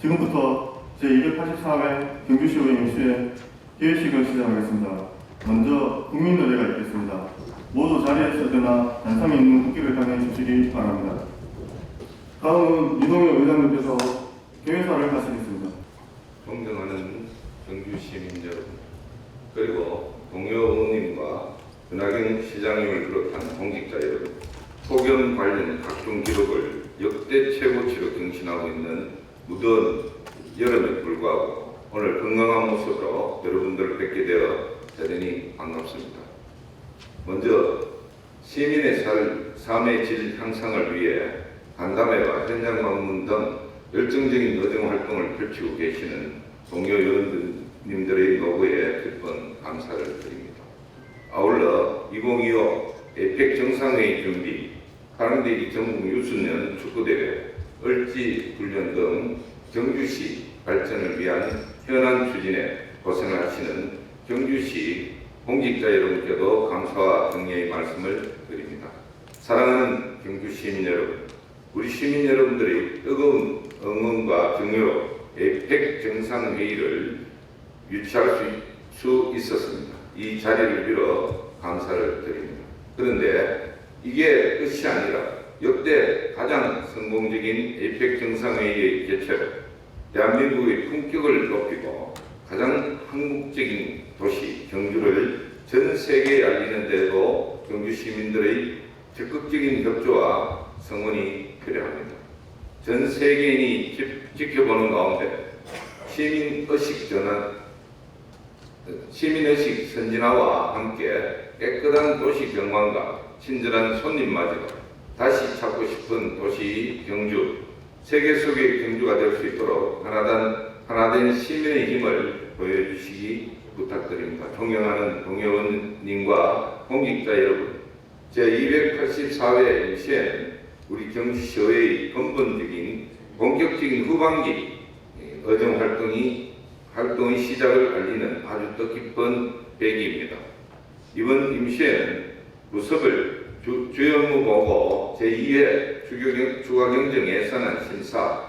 지금부터 제284회 경주시의회 임시회 개회식을 시작하겠습니다. 먼저 국민 노래가 있겠습니다. 모두 자리에서 드나 단상에 있는 국기를 향해 주시기 바랍니다. 다음은 이동혁 의장님께서 개회사를 하시겠습니다. 존경하는 경주 시민 여러분, 그리고 동료 의원님과 윤하경 시장님을 비롯한 공직자 여러분, 폭염 관련 각종 기록을 역대 최고치로 경신하고 있는 무더운 여름에 불구하고 오늘 건강한 모습으로 여러분들을 뵙게 되어 대단히 반갑습니다. 먼저 시민의 삶의 질 향상을 위해 간담회와 현장 방문 등 열정적인 의정 활동을 펼치고 계시는 동료 의원님들의 노고에 깊은 감사를 드립니다. 아울러 2025 에이펙 정상회의 준비, 파란대기 전국 유수년 축구대회, 을지 훈련 등 경주시 발전을 위한 현안 추진에 고생을 하시는 경주시 공직자 여러분께도 감사와 격려의 말씀을 드립니다. 사랑하는 경주 시민 여러분, 우리 시민 여러분들의 뜨거운 응원과 격려로 에이펙 정상회의를 유치할 수 있었습니다. 이 자리를 빌어 감사를 드립니다. 그런데 이게 끝이 아니라 역대 가장 성공적인 에이펙 정상회의의 개최로 대한민국의 품격을 높이고 가장 한국적인 도시 경주를 전 세계에 알리는 데도 경주 시민들의 적극적인 협조와 성원이 필요합니다. 전 세계인이 지켜보는 가운데 시민의식 선진화와 함께 깨끗한 도시 경관과 친절한 손님 맞이로 다시 찾고 싶은 도시 경주, 세계 속의 경주가 될 수 있도록 하나된 시민의 힘을 보여주시기 부탁드립니다. 존경하는 동료님과 공직자 여러분, 제284회 임시회는 우리 경주시의회의 근본적인 본격적인 후반기 의정 활동의 시작을 알리는 아주 뜻깊은 계기입니다. 이번 임시회는 무섭을 주요 업무 보고 제2회 주가경정 예산안 심사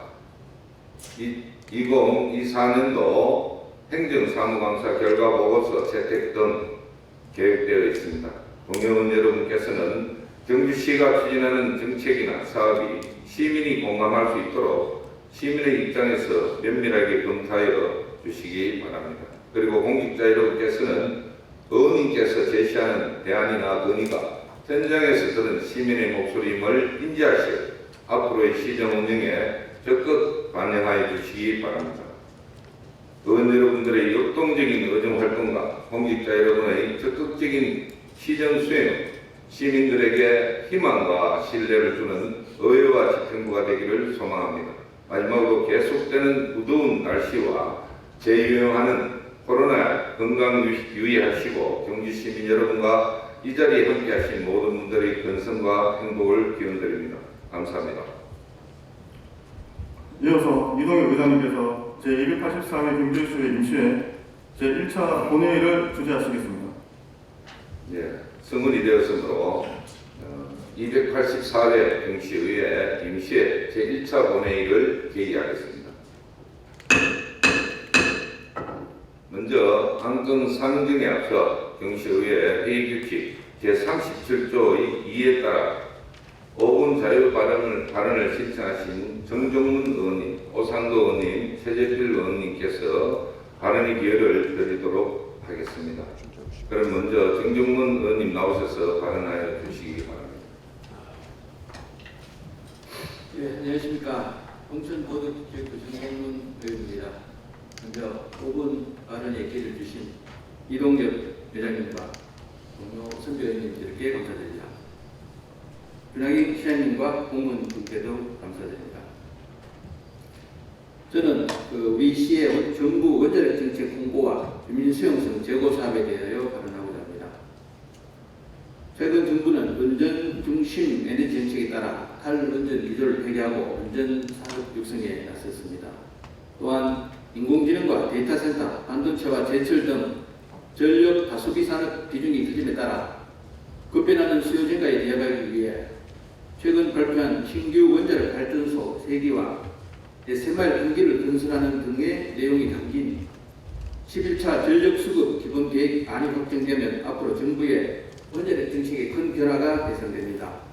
2024년도 행정사무감사 결과 보고서 채택 등 계획되어 있습니다. 동료원 여러분께서는 경주시가 추진하는 정책이나 사업이 시민이 공감할 수 있도록 시민의 입장에서 면밀하게 검토하여 주시기 바랍니다. 그리고 공직자 여러분께서는 의원님께서 제시하는 대안이나 건의가 현장에서 들은 시민의 목소리임을 인지하시어 앞으로의 시정 운영에 적극 반영하여 주시기 바랍니다. 의원 여러분들의 역동적인 의정 활동과 공직자 여러분의 적극적인 시정 수행은 시민들에게 희망과 신뢰를 주는 의회와 집행부가 되기를 소망합니다. 마지막으로 계속되는 무더운 날씨와 재유행하는 코로나 건강 유의하시고 경주 시민 여러분과 이 자리에 함께하신 모든 분들의 건승과 행복을 기원드립니다. 감사합니다. 이어서 이동혁 의장님께서 제284회 경주시의회 임시회 제1차 본회의를 주재하시겠습니다. 네, 성문이 되었으므로 284회 경시의회 임시회 제1차 본회의를 개의하겠습니다. 먼저 안건 상정에 앞서 경시의회 회의규칙 제37조의 2에 따라 5분 자유 발언을 신청하신 정종문 의원님, 오상도 의원님, 최재필 의원님께서 발언의 기회를 드리도록 하겠습니다. 그럼 먼저 정종문 의원님 나오셔서 발언하여 주시기 바랍니다. 네, 안녕하십니까. 홍천보도기획부 정종문 의원입니다. 먼저 5분 발언의 기회를 주신 이동혁 회장님과 동료 선배 의원님들께 감사드립니다. 윤하경 시장님과 공무원분께도 감사드립니다. 저는 우리 시의 정부 원자력 정책 홍보와 주민 수용성 제고 사업에 대하여 발언하고자 합니다. 최근 정부는 원전 중심 에너지 정책에 따라 탈원전 기조를 폐기하고 원전 산업 육성에 나섰습니다. 또한 인공지능과 데이터 센터, 반도체와 제철 등 전력 다수기 산업 비중이 커짐에 따라 급변하는 수요 증가에 대응하기 위해 최근 발표한 신규 원자력 발전소 3기와 새마을 경기를 건설하는 등의 내용이 담긴 11차 전력수급 기본계획안이 확정되면 앞으로 정부의 원자력 정책에 큰 변화가 예상됩니다.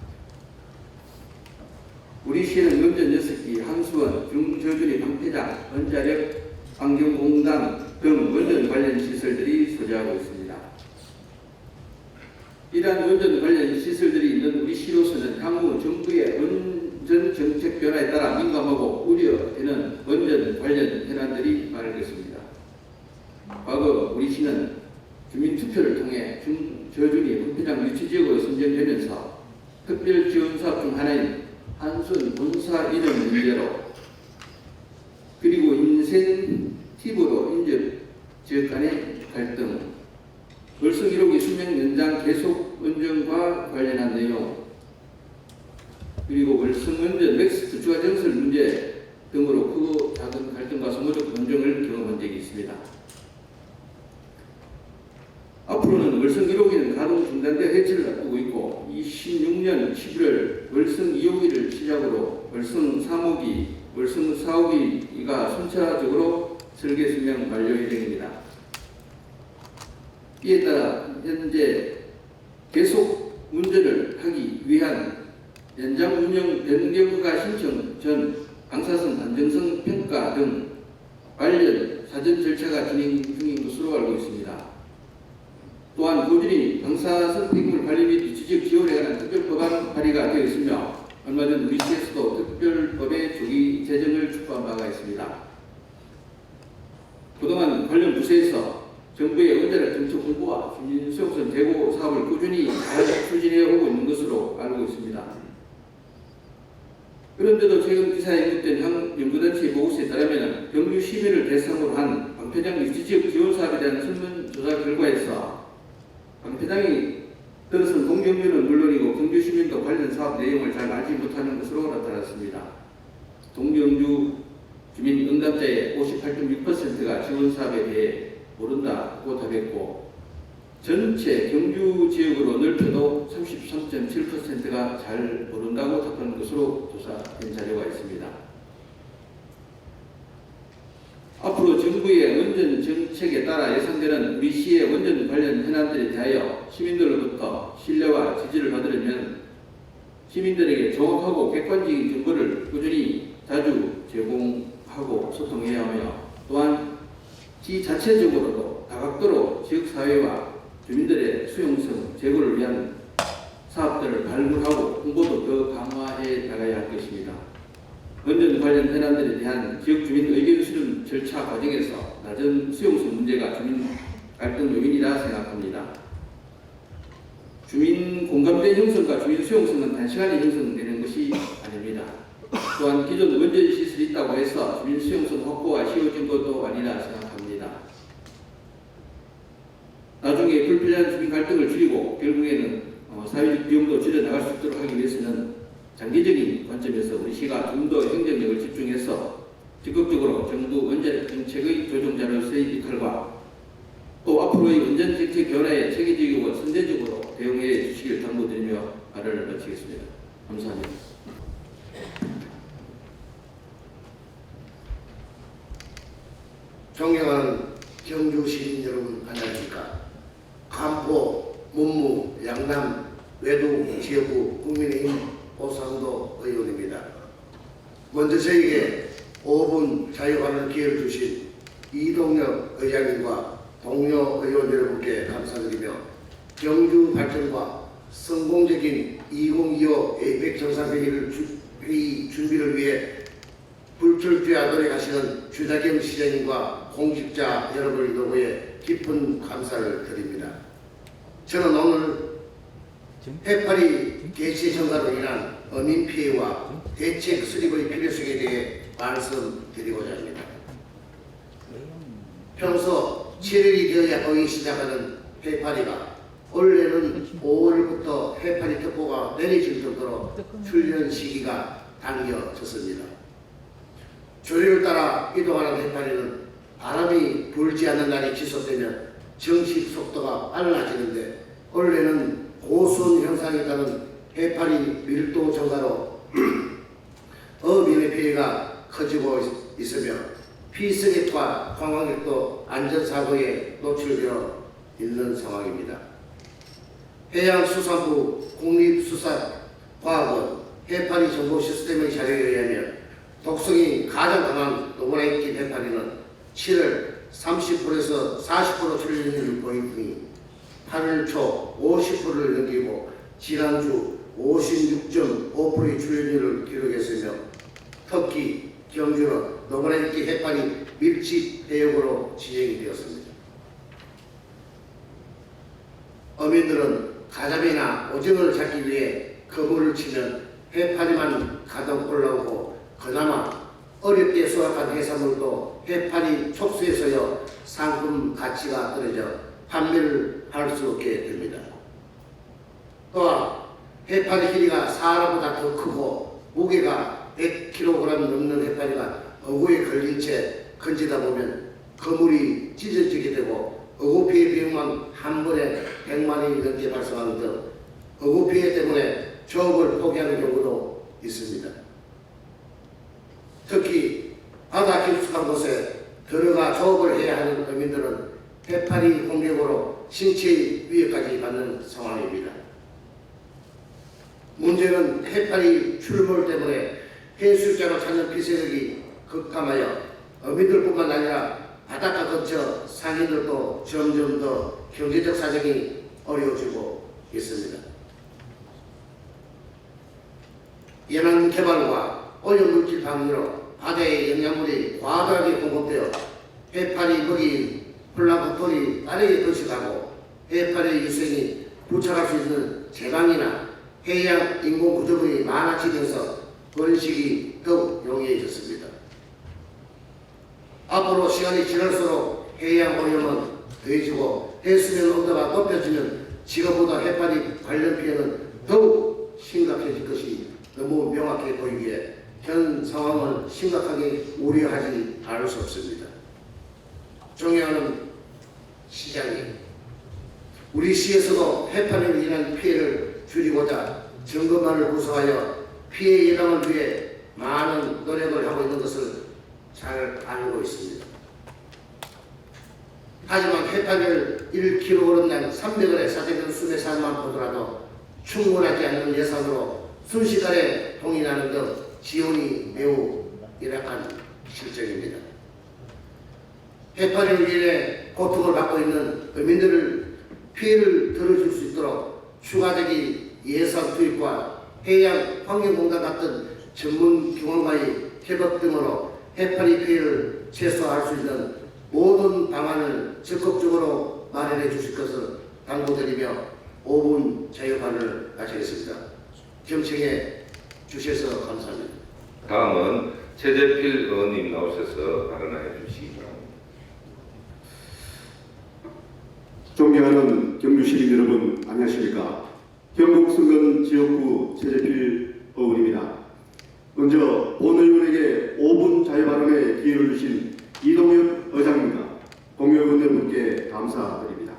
우리 시에는 원전 6기, 함수원, 중저준위 방패장, 원자력 환경공단 등 원전 관련 시설들이 소재하고 있습니다. 이러한 원전 관련 시설들이 있는 우리 시로서는 향후 정부의 원전 정책 변화에 따라 민감하고 우려되는 원전 관련 현안들이 많을 것입니다. 과거 우리 시는 주민투표를 통해 중저준위 방패장 유치지역으로 선정되면서 특별지원사업 중 하나인 한순 본사 이름 문제로 그리고 인센티브로 인접 지역 간의 갈등, 월성 1호기 수명 연장 계속 원전과 관련한 내용, 그리고 월성 원전 맥스트 주가 증설 문제 등으로 크고 작은 갈등과 소모적 논쟁을 경험한 적이 있습니다. 앞으로는 월성 1호기는 가동 중단되어 해체를 앞두고 있고 26년 11월 월성 2호기를 시작으로 월성 3호기, 월성 4호기가 순차적으로 설계 수명 완료 예정입니다. 이에 따라 현재 계속 운전을 하기 위한 연장 운영 변경 허가 신청 전 방사성 안정성 평가 등 관련 사전 절차가 진행 중인 것으로 알고 있습니다. 또한 꾸준히 방사성 폐기물 관리 및 유치지역 지원에 관한 특별법안 발의가 되어 있으며 얼마 전 우리 시에서도 특별법의 조기 제정을 촉구한 바가 있습니다. 그동안 관련 부서에서 정부의 원자력 정책 공부와 주민 수용성 제고 사업을 꾸준히 잘 추진해 오고 있는 것으로 알고 있습니다. 그런데도 최근 기사에 언급된 연구단체의 보고서에 따르면 경주 시민을 대상으로 한 방패장 유치지역 지원 사업에 대한 설문조사 결과에서 방패장이 들어선 동경주는 물론이고 경주 시민도 관련 사업 내용을 잘 알지 못하는 것으로 나타났습니다. 동경주 주민 응답자의 58.6%가 지원 사업에 대해 모른다고 답했고 전체 경주 지역으로 넓혀도 33.7%가 잘 모른다고 답하는 것으로 조사된 자료가 있습니다. 앞으로 정부의 원전 정책에 따라 예상되는 우리 시의 원전 관련 현안들에 대하여 시민들로부터 신뢰와 지지를 받으려면 시민들에게 정확하고 객관적인 정보를 꾸준히 자주 제공하고 소통해야 하며 또한 지자체적으로도 다각도로 지역사회와 주민들의 수용성 제고를 위한 사업들을 발굴하고 홍보도 더 강화해 나가야 할 것입니다. 원전 관련 현안들에 대한 지역 주민 의견 수렴 절차 과정에서 낮은 수용성 문제가 주민 갈등 요인이라 생각합니다. 주민 공감대 형성과 주민 수용성은 단시간에 형성되는 것이 아닙니다. 또한 기존 원전 시설이 있다고 해서 주민 수용성 확보가 쉬워진 것도 아니라 생각합니다. 나중에 불필요한 주민 갈등을 줄이고 결국에는 사회적 비용도 줄여나갈 수 있도록 하기 위해서는 장기적인 관점에서 우리 시가 좀 더 행정력을 집중해서 적극적으로 정부 원자력 정책의 조종자로서의 역할과 또 앞으로의 원전 정책 변화에 체계적이고 선제적으로 대응해 주시길 당부드리며 발언을 마치겠습니다. 감사합니다. 존경하는 경주 시민 여러분 안녕하십니까. 간포, 문무, 양남, 외도 지역구 국민의힘 오상도 의원입니다. 먼저 저에게 5분 자유발언 기회를 주신 이동혁 의장님과 동료 의원 여러분께 감사드리며 경주 발전과 성공적인 2025 에이펙 정상회의 준비를 위해 불철주야 노력하시는 주자경 시장님과 공직자 여러분을 위해 깊은 감사를 드립니다. 저는 오늘 해파리 개체 증가로 인한 어민 피해와 대책 수립의 필요성에 대해 말씀드리고자 합니다. 평소 7일이 되어야 보이기 시작하는 해파리가 원래는 5월부터 해파리 특보가 내려질 정도로 출현 시기가 당겨졌습니다. 조류를 따라 이동하는 해파리는 바람이 불지 않는 날이 지속되면 정식 속도가 빨라지는데 원래는 고수온 현상에 따른 해파리 밀도 증가로 어민의 피해가 커지고 있으며 피서객과 관광객도 안전사고에 노출되어 있는 상황입니다. 해양수산부 국립수산과학원 해파리 정보 시스템의 자료에 의하면 독성이 가장 강한 노브라이킨 해파리는 7월 30%에서 40% 출현율을 보이더니 8월 초 50%를 넘기고 지난주 56.5%의 출현율을 기록했으며 터키, 경주는 노브라이킨 해파리 밀집 해역으로 지정이 되었습니다. 어민들은 가자미나 오징어를 잡기 위해 그물을 치면 해파리만 가득 올라오고 그나마 어렵게 수확한 해산물도 해파리 촉수에서여 상품 가치가 떨어져 판매를 할 수 없게 됩니다. 또한 해파리 길이가 사람보다 더 크고 무게가 100kg 넘는 해파리가 어구에 걸린 채 건지다 보면 그물이 찢어지게 되고 어구 피해 비용만 한 번에 100만 원이 넘게 발생하는 등 어구 피해 때문에 조업을 포기하는 경우도 있습니다. 특히 바다 깊숙한 곳에 들어가 조업을 해야 하는 어민들은 해파리 공격으로 신체의 위해까지 받는 상황입니다. 문제는 해파리 출몰 때문에 해수욕장을 찾는 피서객이 급감하여 어민들뿐만 아니라 바닷가 근처 상인들도 점점 더 경제적 사정이 어려워지고 있습니다. 연안 개발과 오염물질 방류로 바다에 영양분이 과다하게 공급되어 해파리 먹이 플랑크톤이 빠르게 번식하고 해파리 유생이 부착할 수 있는 제방이나 해양 인공 구조물이 많아지면서 번식이 더욱 용이해졌습니다. 앞으로 시간이 지날수록 해양 오염은 더해지고 해수면 온도가 높아지면 지금보다 해파리 관련 피해는 더욱 심각해질 것이 너무 명확해 보이기에 현 상황을 심각하게 우려하지 않을 수 없습니다. 존경하는 시장님, 우리 시에서도 해파리로 인한 피해를 줄이고자 점검반을 구성하여 피해 예방을 위해 많은 노력을 하고 있는 것을 잘 알고 있습니다. 하지만 해파리를 1kg당 300원에 사대면 수매산만 보더라도 충분하지 않는 예산으로 순식간에 동인하는 등 지원이 매우 열악한 실정입니다. 해파리로 인해 고통을 받고 있는 어민들을 피해를 덜어줄 수 있도록 추가적인 예산 투입과 해양 환경공단 같은 전문 기관과의 협업 등으로 해파리 피해를 최소화할 수 있는 모든 방안을 적극적으로 마련해 주실 것을 당부드리며 5분 자유발언을 마치겠습니다. 경청해 주셔서 감사합니다. 다음은 최재필 의원님 나오셔서 발언해 주시기 바랍니다. 존경하는 경주 시민 여러분, 안녕하십니까? 경북 성근 지역구 최재필 의원입니다. 먼저 본 의원에게 5분 자유발언의 기회를 주신 이동엽 의장님과 동료의원들분께 감사드립니다.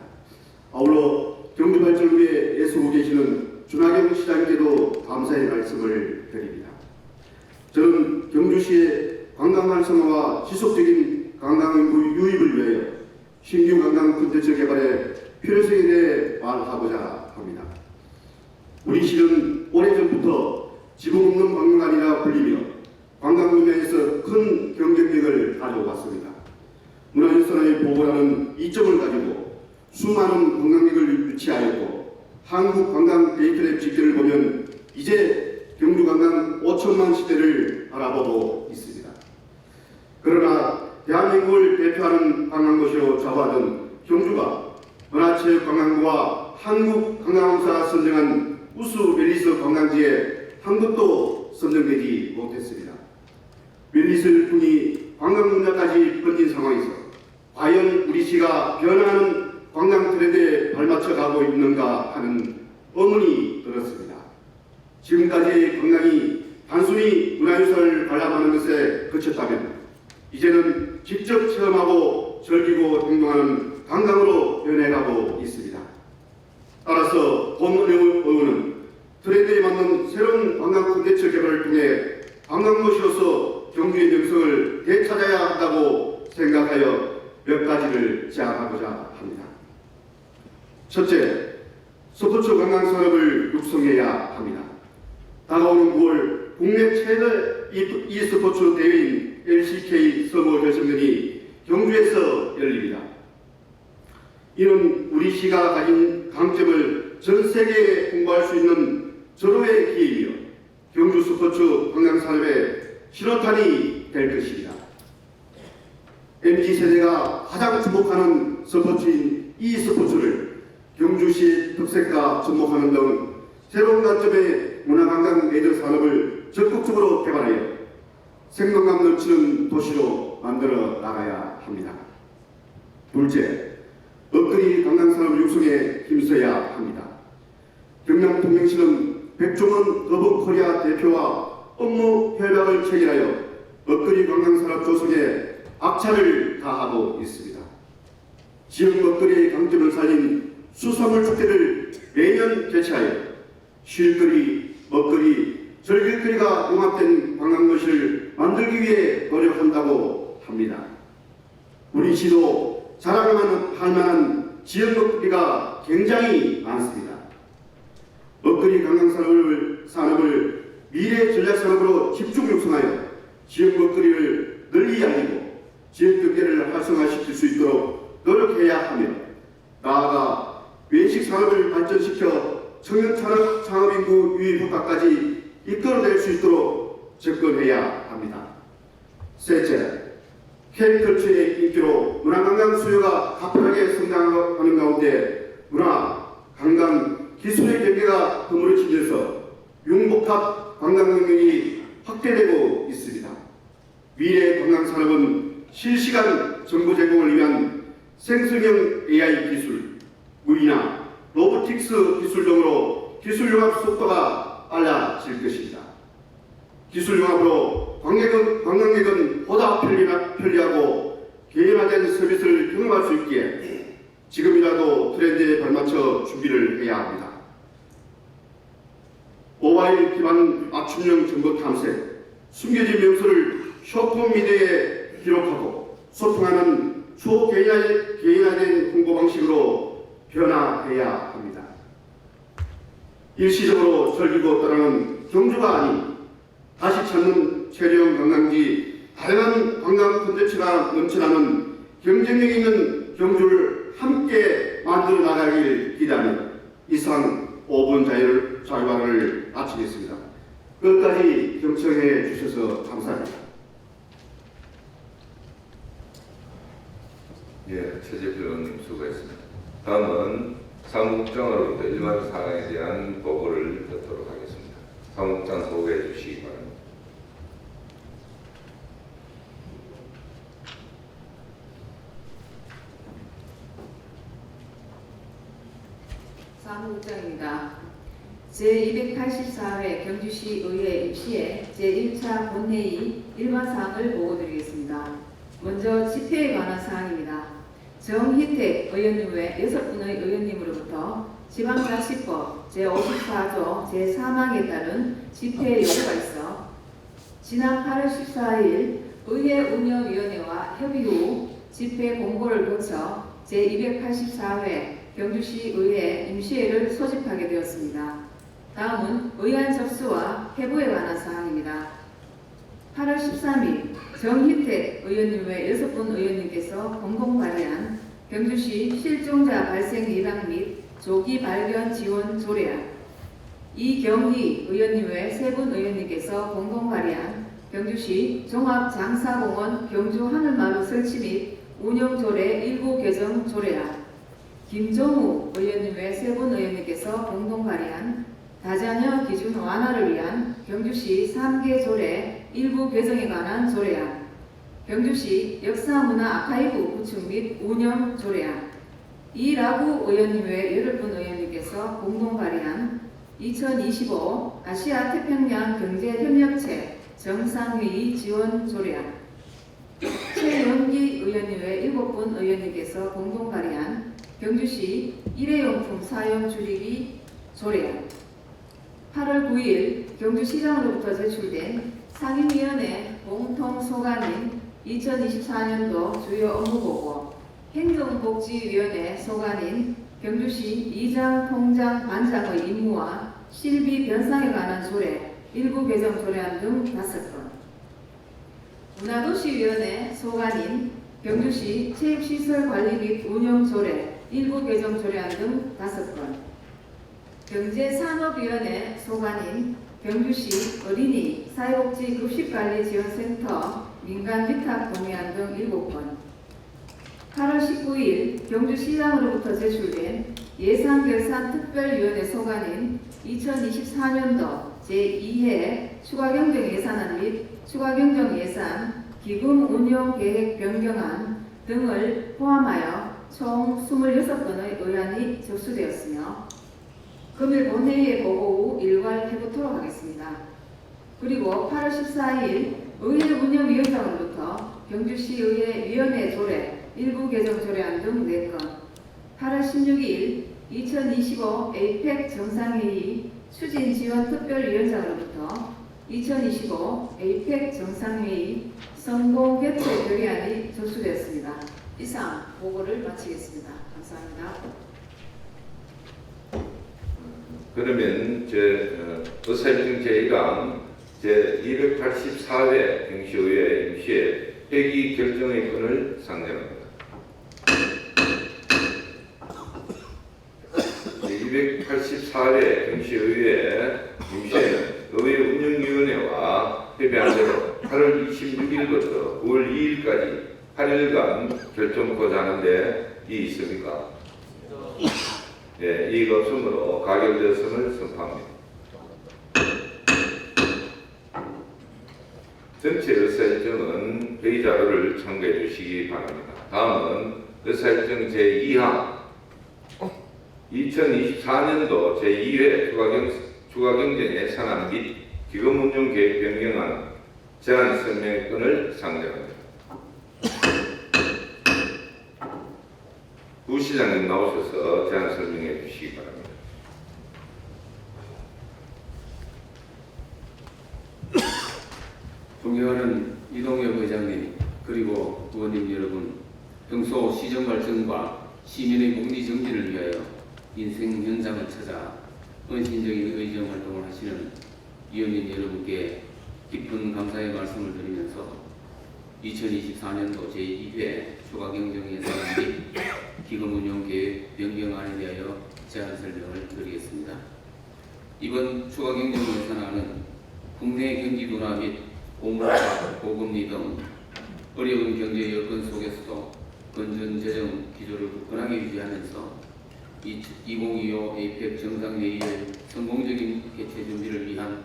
아울러 경주 발전을 위해 애쓰고 계시는 준하경 시장님께도 감사의 말씀을 드립니다. 저는 경주시의 관광 활성화와 지속적인 관광인구 유입을 위하여 신규 관광 콘텐츠 개발의 필요성에 대해 말하고자 합니다. 우리 시는 오래전부터 지붕 없는 박물관이라 불리며 관광 분야에서 큰 경쟁력을 가지고 왔습니다. 문화유산의 보호라는 이점을 가지고 수많은 관광객을 유치하였고 한국 관광 데이터랩 집계를 보면 이제 경주 관광 5천만 시대를 바라보고 있습니다. 그러나 대한민국을 대표하는 관광도시로 자부하던 경주가 문화체육관광부와 한국관광공사가 선정한 우수 웰니스 관광지에 한 곳도 선정되지 못했습니다. 웰니스 열풍이 관광 분야까지 번진 상황에서 과연 우리 시가 변화하는 관광 트렌드에 발맞춰 가고 있는가 하는 의문이 들었습니다. 지금까지의 관광이 단순히 문화유산을 관람하는 것에 그쳤다면 이제는 직접 체험하고 즐기고 행동하는 관광으로 변해가고 있습니다. 따라서 본 의원은 트렌드에 맞는 새로운 관광 콘텐츠 개발을 통해 관광도시로서 경주의 명성을 요약하여 몇 가지를 제안하고자 합니다. 첫째, 스포츠 관광 산업을 육성해야 합니다. 다가오는 9월 국내 최대 e스포츠 대회인 LCK 서머 결승전이 경주에서 열립니다. 이는 우리 시가 가진 강점을 전 세계에 홍보할 수 있는 절호의 기회이며 경주 스포츠 관광 산업의 신호탄이 될 것입니다. MZ세대가 가장 주목하는 스포츠인 e스포츠를 경주시 특색과 접목하는 등 새로운 관점의 문화관광 매저 산업을 적극적으로 개발하여 생동감 넘치는 도시로 만들어 나가야 합니다. 둘째, 먹거리 관광산업 육성에 힘써야 합니다. 경남통영시는 백종원 더블코리아 대표와 업무 협약을 체결하여 먹거리 관광산업 조성에 악차를 가하고 있습니다. 지역 먹거리의 강점을 살린 수산물 축제를 매년 개최하여 쉴거리, 먹거리, 즐길거리가 융합된 관광도시를 만들기 위해 노력한다고 합니다. 우리 시도 자랑할 만한 지역 먹거리가 굉장히 많습니다. 먹거리 관광산업을 미래 전략산업으로 집중 육성하여 지역 먹거리를 널리 알리고 지역 경제를 활성화시킬 수 있도록 노력해야 하며 나아가 외식 산업을 발전시켜 청년 창업 인구 유입 효과까지 이끌어낼 수 있도록 접근해야 합니다. 셋째, K컬처의 인기로 문화관광 수요가 가파르게 성장하는 가운데 문화, 관광, 기술의 경계가 허물어지면서 융복합 관광 능력이 확대되고 있습니다. 미래 관광산업은 실시간 정보 제공을 위한 생성형 AI 기술, 무인화, 로보틱스 기술 등으로 기술 융합 속도가 빨라질 것입니다. 기술 융합으로 관광객은 보다 편리하고 개인화된 서비스를 경험할 수 있기에 지금이라도 트렌드에 발맞춰 준비를 해야 합니다. 모바일 기반 맞춤형 정보 탐색, 숨겨진 명소를 쇼핑미디어에 기록하고 소통하는 초개인화된 홍보 방식으로 변화해야 합니다. 일시적으로 즐기고 떠나는 경주가 아닌 다시 찾는 체류형 관광지, 다양한 관광 콘텐츠가 넘쳐나는 경쟁력 있는 경주를 함께 만들어 나가길 기대하며 이상 5분 자유발언을 마치겠습니다. 끝까지 경청해 주셔서 감사합니다. 예, 최재필 의원님 수고했습니다. 다음은 사무국장으로부터 일반 사항에 대한 보고를 듣도록 하겠습니다. 사무국장 소개해 주시기 바랍니다. 사무국장입니다. 제284회 경주시 의회 임시회 제1차 본회의 일반사항을 보고드리겠습니다. 먼저 집회에 관한 사항입니다. 정희택 의원님 외 6분의 의원님으로부터 지방자치법 제54조 제3항에 따른 집회 요구가 있어 지난 8월 14일 의회 운영위원회와 협의 후 집회 공고를 거쳐 제284회 경주시 의회 임시회를 소집하게 되었습니다. 다음은 의안 접수와 회부에 관한 사항입니다. 8월 13일 정희택 의원님 외 6분 의원님께서 공동 발의한 경주시 실종자 발생 예방 및 조기 발견 지원 조례안, 이경희 의원님 외 3분 의원님께서 공동 발의한 경주시 종합장사공원 경주 하늘마루 설치 및 운영 조례 일부 개정 조례안, 김종우 의원님 외 3분 의원님께서 공동 발의한 다자녀 기준 완화를 위한 경주시 3개 조례 일부 개정에 관한 조례안, 경주시 역사문화 아카이브 구축 및 운영 조례안, 이라구 의원님 외 10분 의원님께서 공동 발의한 2025 아시아 태평양 경제협력체 정상회의 지원 조례안, 최영기 의원님 외 7분 의원님께서 공동 발의한 경주시 일회용품 사용 줄이기 조례안, 8월 9일 경주시장으로부터 제출된 상임위원회 공통소관인 2024년도 주요 업무보고, 행정복지위원회 소관인 경주시 이장, 통장, 반장의 임무와 실비 변상에 관한 조례, 일부 개정 조례안 등 5건, 문화도시위원회 소관인 경주시 체육시설관리 및 운영조례, 일부 개정 조례안 등 5건, 경제산업위원회 소관인 경주시 어린이 사회복지급식관리지원센터 민간위탁 동의안 등 7건, 8월 19일 경주시장으로부터 제출된 예산결산특별위원회 소관인 2024년도 제2회 추가경정예산안 및 추가경정예산 기금 운용계획 변경안 등을 포함하여 총 26건의 의안이 접수되었으며 금일 본회의에 보고 후 일괄해보도록 하겠습니다. 그리고 8월 14일 의회 운영위원장으로부터 경주시의회 위원회 조례, 일부 개정 조례안 등 4건, 8월 16일 2025 에이펙 정상회의 추진지원특별위원장으로부터 2025 에이펙 정상회의 성공 개최 결의안이 접수되었습니다. 이상 보고를 마치겠습니다. 감사합니다. 그러면 의사일정 제1강 제284회 경시의회 임시회 회기 결정의 건을 상정합니다. 284회 경시의회 임시회는 의회 운영위원회와 협의한 대로 8월 26일부터 9월 2일까지 8일간 결정코자 하는데 이 있습니까? 네, 이가 없으므로 가결되었음을 선포합니다. 전체 의사일정은 회의 자료를 참고해 주시기 바랍니다. 다음은 의사일정 제2항 2024년도 제2회 추가경정 예산안 및 기금운용계획 변경안 제안 설명권을 상정합니다. 부시장님 나오셔서 제안 설명해 주시기 바랍니다. 존경하는 이동엽 의장님, 그리고 의원님 여러분, 평소 시정 발전과 시민의 복리 정진을 위하여 인생 현장을 찾아 헌신적인 의정 활동을 하시는 위원님 여러분께 깊은 감사의 말씀을 드리면서 2024년도 제2회 추가경정예산안 및 기금운용계획 변경안에 대하여 제안 설명을 드리겠습니다. 이번 추가경정예산안은 국내 경기 둔화 및 고물가, 고금리 등 어려운 경제 여건 속에서도 건전 재정 기조를 굳건하게 유지하면서 2025 에이펙 정상회의의 성공적인 개최 준비를 위한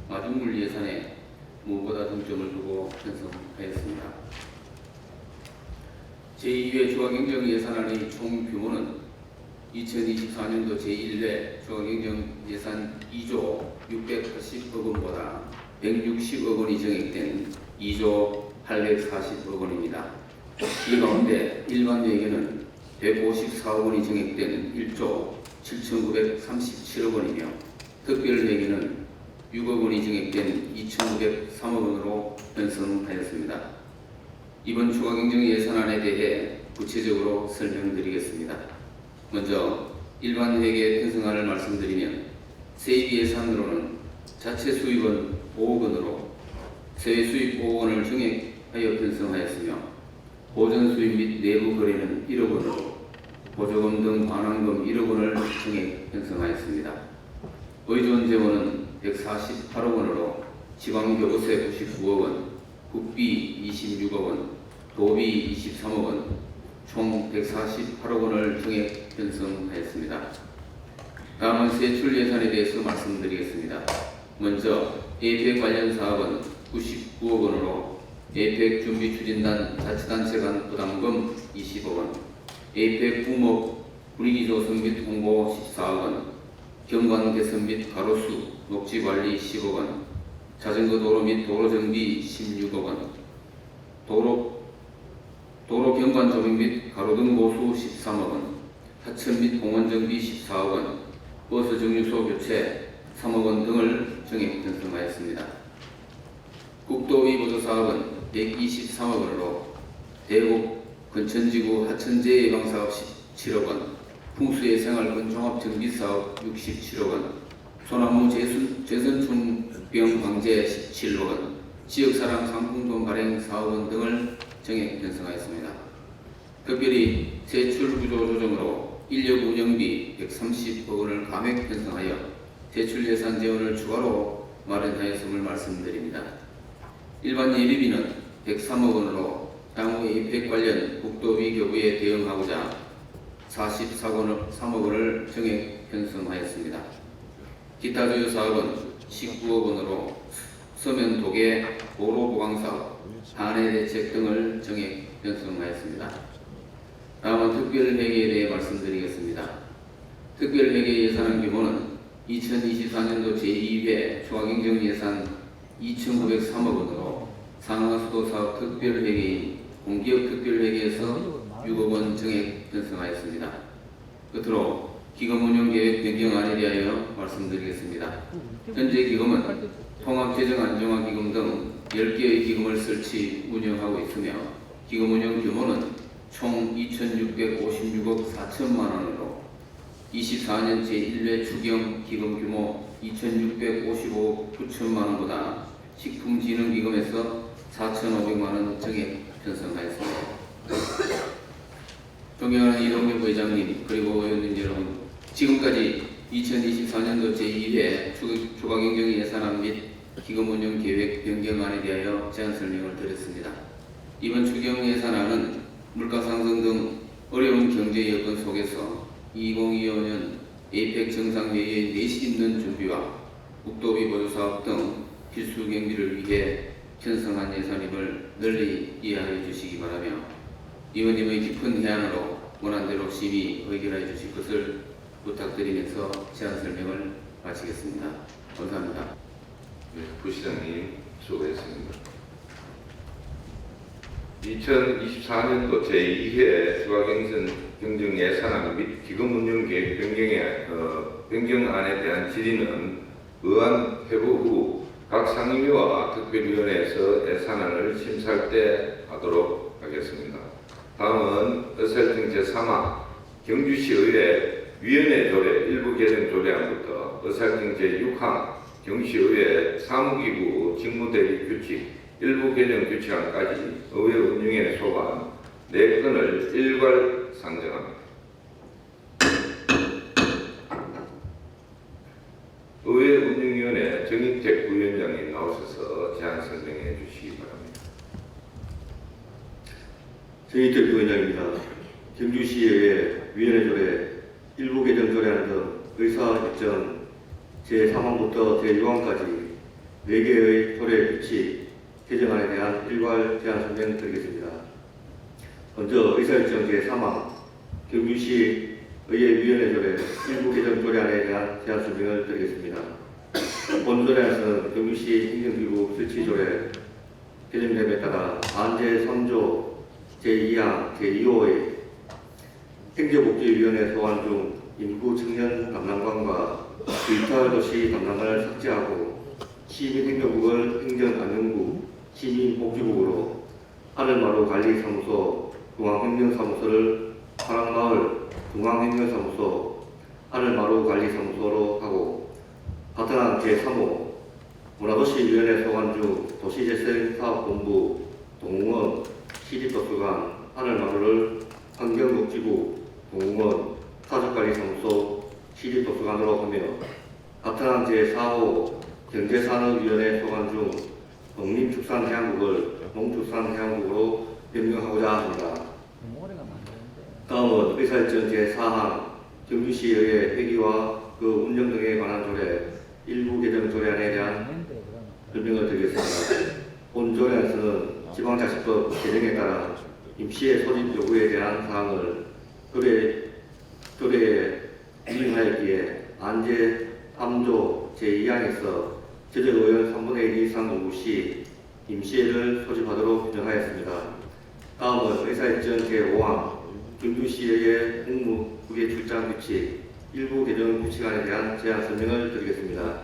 마중물 예산에 무엇보다 중점을 두고 편성하였습니다. 제2회 추가경정 예산안의 총 규모는 2024년도 제1회 추가경정 예산 2조 680억 원보다 160억 원이 정액된 2조 840억 원입니다. 이 가운데 일반 회계는 154억 원이 정액된 1조 7,937억 원이며 특별 회계는 6억 원이 정액된 2,903억 원으로 편성하였습니다. 이번 추가경정 예산안에 대해 구체적으로 설명드리겠습니다. 먼저 일반 회계 편성안을 말씀드리면 세입 예산으로는 자체 수입은 5억 원으로 세외 수입 5억 원을 정액하여 편성하였으며 보전 수입 및 내부 거래는 1억 원으로 보조금 등 반환금 1억 원을 정액 편성하였습니다. 의존 재원은 148억 원으로 지방교부세 99억 원, 국비 26억 원, 도비 23억 원, 총 148억 원을 정액 편성하였습니다. 다음은 세출 예산에 대해서 말씀드리겠습니다. 먼저 에이펙 관련 사업은 99억 원으로 에이펙 준비추진단 자치단체 간 부담금 20억 원, 에이펙 부목 분위기 조성 및 홍보 14억 원, 경관 개선 및 가로수 녹지 관리 10억 원, 자전거 도로 및 도로 정비 16억 원, 도로 경관 조명 및 가로등 보수 13억 원, 하천 및 공원 정비 14억 원, 버스 정류소 교체 3억 원 등을 정액 편성하였습니다. 국도위 보조 사업은 123억 원으로 대곡 건천지구 하천재해 예방사업 17억 원, 풍수의 생활권 종합정비사업 67억 원, 소나무 재선충병 방제 17억 원, 지역사랑 상품권 발행 4억 원 등을 정액 편성하였습니다. 특별히 세출구조 조정으로 인력 운영비 130억 원을 감액 편성하여 대출 예산 재원을 추가로 마련하였음을 말씀드립니다. 일반 예비비는 103억 원으로 향후 APEC 관련 국도비 교부에 대응하고자 43억 원을 정액 편성하였습니다. 기타 주요 사업은 19억 원으로 서면 도계 도로 보강 사업, 한해 대책 등을 정액 편성하였습니다. 다음은 특별회계에 대해 말씀드리겠습니다. 특별회계 예산안 규모는 2024년도 제2회 초과경정예산 2,903억 원으로 상하수도사업 특별회계인 공기업 특별회계에서 6억 원 정액 편성하였습니다. 끝으로 기금운용계획 변경안에 대하여 말씀드리겠습니다. 현재 기금은 통합재정안정화기금 등 10개의 기금을 설치 운영하고 있으며 기금운용 규모는 총 2,656억 4천만 원으로 24년 제1회 추경 기금 규모 2,655억 9천만 원보다 식품진흥기금에서 4,500만 원 정액 편성하였습니다. 존경하는 이동규 부회장님 그리고 의원님 여러분, 지금까지 2024년도 제2회 초과경정 예산안 및 기금운용 계획 변경안에 대하여 제안 설명을 드렸습니다. 이번 추경 예산안은 물가상승 등 어려운 경제 여건 속에서 2025년 APEC 정상회의의 내실 있는 준비와 국도비 보유사업 등 필수 경비를 위해 편성한 예산임을 널리 이해하여 주시기 바라며 의원님의 깊은 해안으로 원안대로 심의 의결하여 주실 것을 부탁드리면서 제안 설명을 마치겠습니다. 감사합니다. 네, 부시장님 수고했습니다. 2024년도 제2회 추가경정 예산안 및 기금운용계획 변경안에 대한 질의는 의안 회부 후 각 상임위와 특별위원회에서 예산안을 심사할 때 하도록 하겠습니다. 다음은 의사일정 제3화 경주시의회 위원회 조례 일부 개정 조례안부터 의사일정 제6항 경주시의회 사무기구 직무대리 규칙 일부 개정 규칙안까지 의회 운영에 소관 4건을 일괄 상정합니다. 의회 운영위원회 정인택 부위원장님 나오셔서 제안 설명해 주시기 바랍니다. 정인택 부위원장입니다. 경주시의회 위원회 조례 일부 개정 조례안 등 의사일정 제3항부터 제6항까지 4개의 조례 규칙 개정안에 대한 일괄 제안 설명드리겠습니다. 먼저 의사일정 제3항 경주시 의회위원회 조례 일부 개정 조례안에 대한 제안 설명을 드리겠습니다. 본 조례안에서는 경주시 행정기구 설치 조례 개정됨에 따라 반제 3조 제2항 제2호의 행정복지위원회 소관 중 인구 청년 담당관과 디지털도시 담당관을 삭제하고 시민행정국을 행정안전국 시민복지국으로 하늘마루관리사무소 중앙행정사무소를 파랑마을 중앙행정사무소 하늘마루관리사무소로 하고 같은 한 제3호 문화도시위원회 소관 중 도시재생사업본부 동웅원 시립도서관 하늘마루를 환경복지부 동웅원 사적관리사무소 시립도서관으로 하며 같은 한 제4호 경제산업위원회 소관 중 농림축산해양국을 농축산해양국으로 변경하고자 합니다. 다음은 의사일정 제4항 경주시의회 회기와 그 운영 등에 관한 조례 일부 개정 조례안에 대한 설명을 드리겠습니다. 본 조례안에서는 지방자치법 개정에 따라 임시의 소집 요구에 대한 사항을 조례에 인용하였기에 안제 3조 제2항에서 제적의원 3분의 1 이상 요구 시 임시회를 소집하도록 규정하였습니다. 다음은 의사일정 제5항 경주시의회 공무국외 출장 규칙 일부 개정 규칙안에 대한 제안 설명을 드리겠습니다.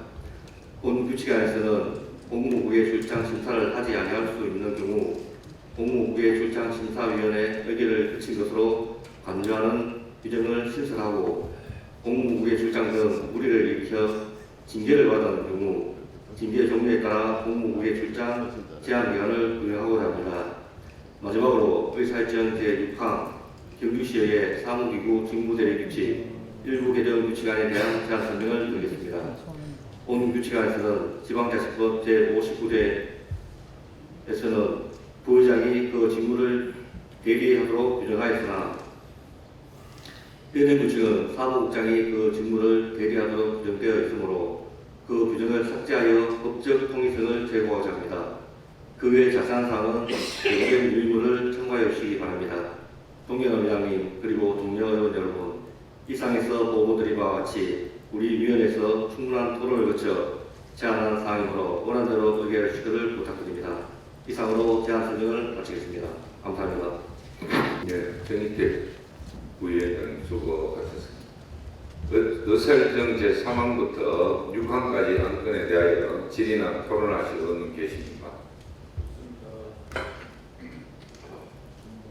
본 규칙안에서는 법무부의 출장 심사를 하지 아니할 수 있는 경우 법무부의 출장 심사위원회 의결을 거친 것으로 간주하는 규정을 신설하고 법무부의 출장 등 무리를 일으켜 징계를 받은 경우 징계 종류에 따라 법무부의 출장 제한 기간을 운영하고자 합니다. 마지막으로 의사일정 제6항 경주시의 사무기구 직무대리 규칙 일부 개정 규칙안에 대한 제안 설명을 드리겠습니다. 본 규칙안에서는 지방자치법 제59조에서는 부의장이 그 직무를 대리하도록 규정하였으나 현행 규칙은 사무국장이 그 직무를 대리하도록 규정되어 있으므로 그 규정을 삭제하여 법적 통일성을 제고하고자 합니다. 그 외 자세한 사항은 의견 유의문을 참고하여 주시기 바랍니다. 동경 의장님 그리고 동료 의원 여러분, 이상에서 보고드린 바와 같이 우리 위원회에서 충분한 토론을 거쳐 제안한 사항이므로 원안대로 의결해 주시기를 부탁드립니다. 이상으로 제안 설명을 마치겠습니다. 감사합니다. 예, 정희택 부위원장 수고하셨습니다. 의사일정 제3항부터 6항까지 안건에 대하여 질의나 토론하실 의원님 계십니까?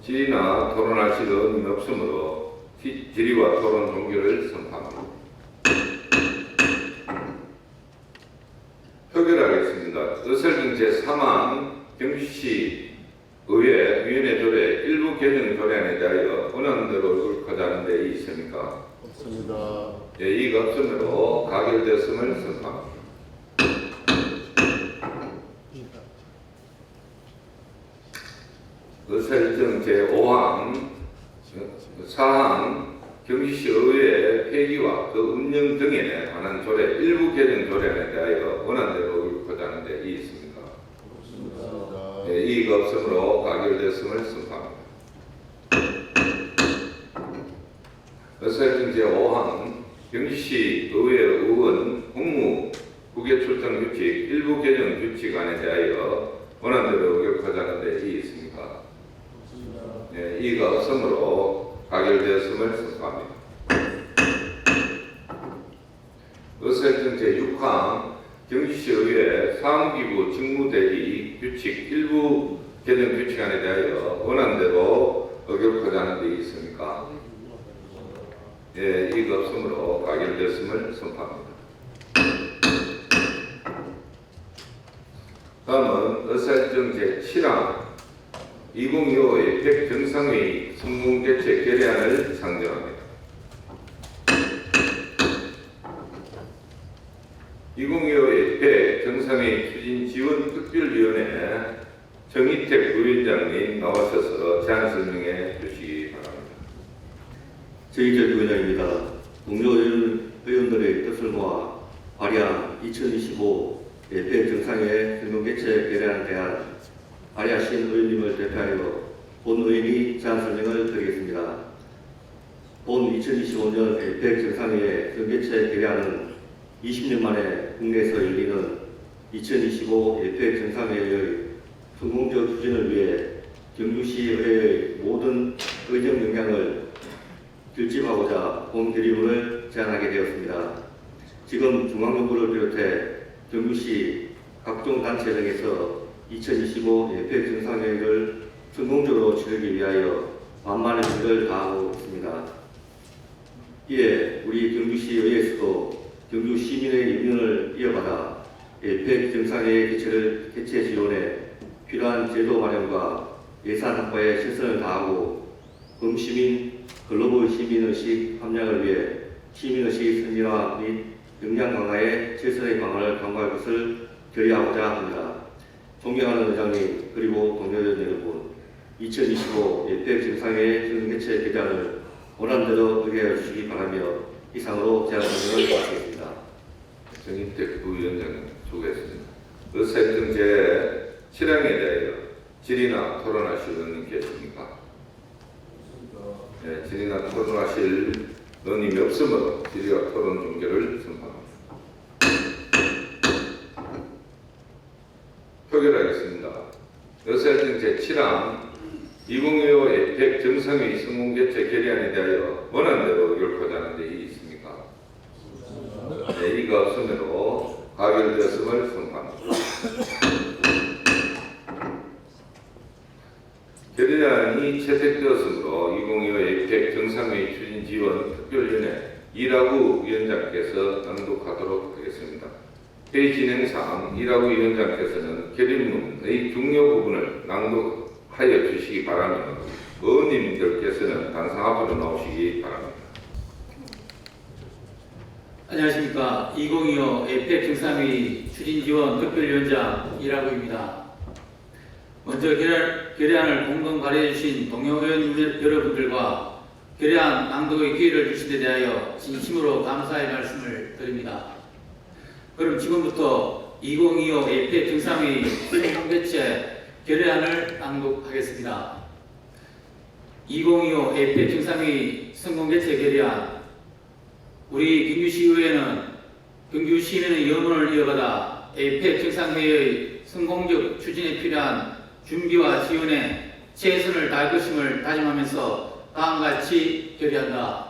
질의나 토론하실 의원님 없으므로 질의와 토론 종결을 선포합니다. 표결하겠습니다. 의사일정 제3항 경주시 의회 위원회 조례 일부 개정 조례안에 대하여 원안대로 의결하고자 하는 데 있습니까? 없습니다. 예, 이의가 없으므로 가결되었음을 선포합니다. 의사일정 제5항, 4항 경주시 의회 폐기와 그 운영 등에 관한 조례 일부 개정 조례안에 대하여 원안대로 의결하고자 하는 데 있습니까? 없습니다. 예, 이의가 없으므로 가결되었음을 선포합니다. 의사일정 제5항 경주시 의회 의원 공무 국외 출장 규칙 일부 개정 규칙안에 대하여 원안대로 의결하고자 하는 데 있습니까? 네, 이의가 없으므로 가결되었음을 선포합니다. 의사일정 제6항 경주시 의회 사무기구 직무대리 규칙 일부 개정 규칙안에 대하여 원안대로 의결하고자 하는 데 있습니까? 예, 이의가 없으므로 가결되었음을 선포합니다. 다음은 의사일정 제7항 2025 에이펙 정상회의 성공 개최 결의안을 상정합니다. 2025 에이펙 정상회의 추진 지원 특별위원회 정희택 부위원장님 나오셔서 제안 설명해 주시기 바랍니다. 정희택 부위원장입니다. 동료 의원들의 뜻을 모아 발의한 2025 에이펙 정상회의 성공 개최 결의안에 대한 발의하신 의원님을 대표하여 본 의원이 제안 설명을 드리겠습니다. 본 2025년 에이펙 정상회의 성개최 결의안은 20년 만에 국내에서 열리는 2025 에이펙 정상회의의 성공적 추진을 위해 경주시의회의 모든 의정 역량을 결집하고자 본 결의문을 제안하게 되었습니다. 지금 중앙정부를 비롯해 경주시 각종 단체 등에서 2025 에이펙 정상회의를 성공적으로 치르기 위하여 만만의 노력을 다하고 있습니다. 이에 우리 경주시 의회에서도 경주 시민의 의견을 이어받아 에이펙 정상회의 개최 지원에 필요한 제도 마련과 예산 확보에 최선을 다하고 범시민, 글로벌 시민의식 함량을 위해 시민의식 선진화 및 역량 강화에 최선의 방안을 강구할 것을 결의하고자 합니다. 존경하는 의장님 그리고 동료 의원 여러분, 2025 에이펙 정상회의 성개최 결의안을 원안대로 의결해 주시기 바라며 이상으로 제안 설명을 마치겠습니다. 정희택 부위원장님 수고했습니다. 의사일정 제7항에 대하여 질의나 토론하실 의원님 계십니까? 네, 질의나 토론하실 의원님이 없으므로 질의와 토론 종결을 선포합니다. 표결하겠습니다. 의사일정 제7항 2025 에이펙 정상회의 성공 개최 결의안에 대하여 원안대로 의결하고자 하는 데 있습니까? 네, 이의가 없으므로 가결되었음을 선포합니다. 결의안이 채택되었으므로 2025 APEC 정상회의 추진지원 특별위원회 이라구 위원장께서 낭독하도록 하겠습니다. 회의 진행상 이라구 위원장께서는 결의문의 중요 부분을 낭독하여 주시기 바라며 의원님들께서는 단상 앞으로 나오시기 바랍니다. 안녕하십니까. 2025 APEC 정상회의 추진지원 특별위원장 이라구입니다. 먼저 결의안을 공동 발의해 주신 동료 의원 여러분들과 결의안 낭독의 기회를 주신 데 대하여 진심으로 감사의 말씀을 드립니다. 그럼 지금부터 2025 APEC 정상회의 공개체 결의안을 낭독하겠습니다. 2025 APEC 정상회의 성공개체 결의안. 우리 경주시의회는 경주 시민의 염원을 이어받아 APEC 정상회의의 성공적 추진에 필요한 준비와 지원에 최선을 다할 것임을 다짐하면서 다음과 같이 결의한다.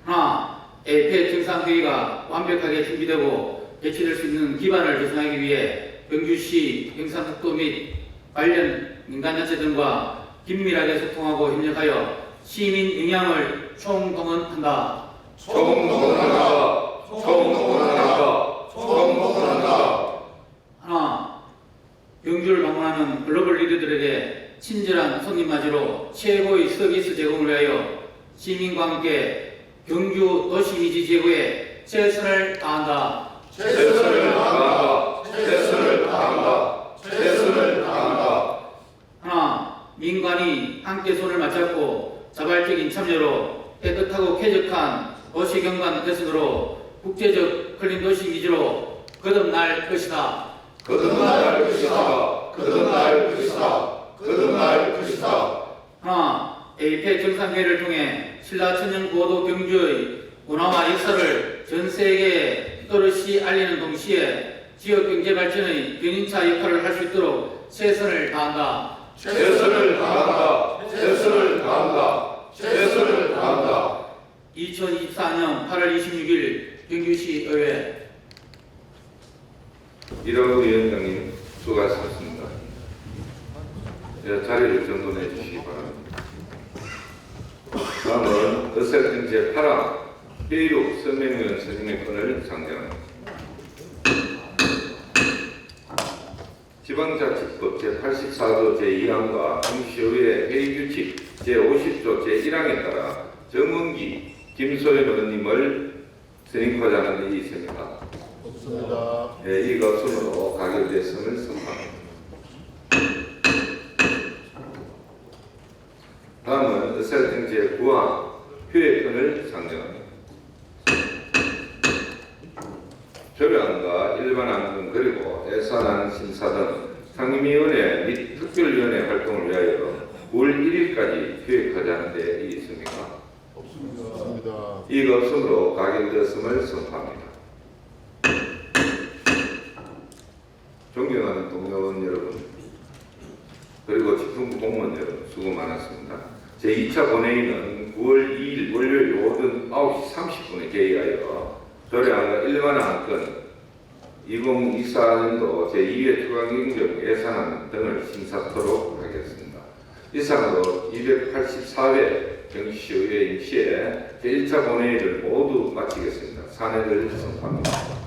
하나, APEC 정상회의가 완벽하게 준비되고 개최될 수 있는 기반을 조성하기 위해 경주시 경상북도 및 관련 민간단체 등과 긴밀하게 소통하고 협력하여 시민 영향을 총동원한다. 하나, 경주를 방문하는 글로벌 리더들에게 친절한 손님 맞이로 최고의 서비스 제공을 위하여 시민과 함께 경주 도시 이미지 제고에 최선을 다한다. 하나, 민간이 함께 손을 맞잡고 자발적인 참여로 깨끗하고 쾌적한 도시경관 개선으로 국제적 클린 도시 이미지로 거듭날 것이다. 하나, APEC 정상회의를 통해 신라천년 고도 경주의 문화와 역사를 전 세계에 또렷이 알리는 동시에 지역 경제 발전의 견인차 역할을 할 수 있도록 최선을 다한다. 2024년 8월 26일 경주시 의회. 이라구 위원장님 수고하셨습니다. 자리를 정돈해 주시기 바랍니다. 다음은 의사협정 제8항 회의록 선명위원 선임의 건을 상정합니다. 지방자치법 제84조 제2항과 경주시의회 회의규칙 제50조 제1항에 따라 정원기, 김소연 의원님을 선임하자 하는 데 있습니다. 없습니다. 이 것으로 가결됐음을 선포합니다. 다음은 의사협정 제9항 휴회권을 상정합니다. 조례안과 일반안 등 그리고 예산안 심사 등 상임위원회 및 특별위원회 활동을 위하여 9월 1일까지 휴회하자는 데 있습니까? 없습니다. 이가 없으므로 가결되었음을 선포합니다. 존경하는 동료원 여러분 그리고 집중부 공무원 여러분 수고 많았습니다. 제2차 본회의는 9월 2일 월요일 오전 9시 30분에 개의하여 조례안과 일반 안건 2024년도 제2회 추가경정 예산안 등을 심사토록 하겠습니다. 이상으로 284회 경주시의회 임시회 제1차 본회의를 모두 마치겠습니다. 산회를 선포합니다.